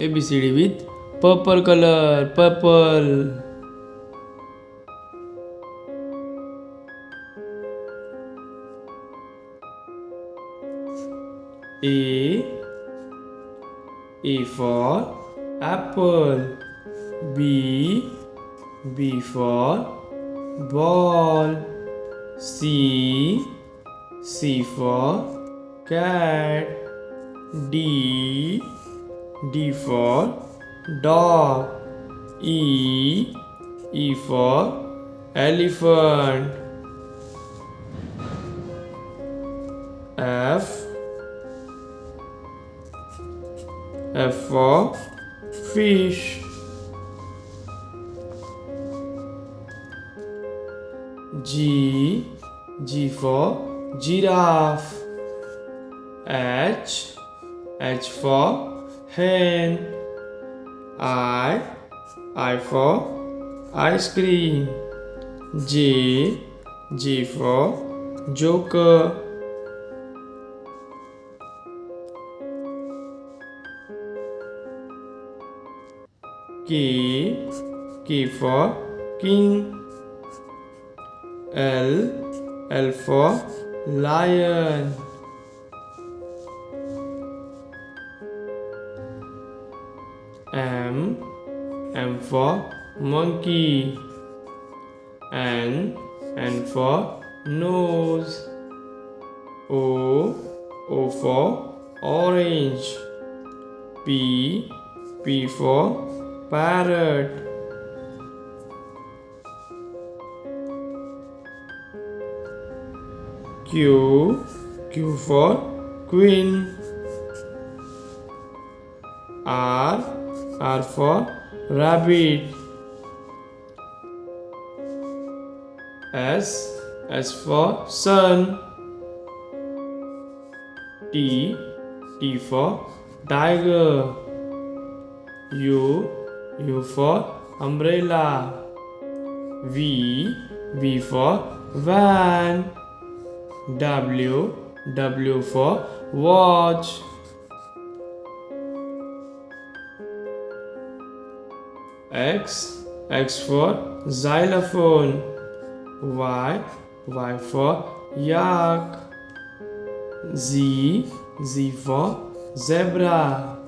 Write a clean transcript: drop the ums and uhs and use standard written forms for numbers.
ABCD with purple color. Purple. A for apple. B for ball. C for cat. D for dog. E for elephant. F for fish. G for giraffe. H for hen. I for ice cream. J for joker. K for king. L for lion. M for monkey. N for nose. O for orange. P for parrot. Q for queen. R for rabbit. S for sun. T for tiger. U for umbrella. V for van. W for watch. X for xylophone. Y for yak. Z for zebra.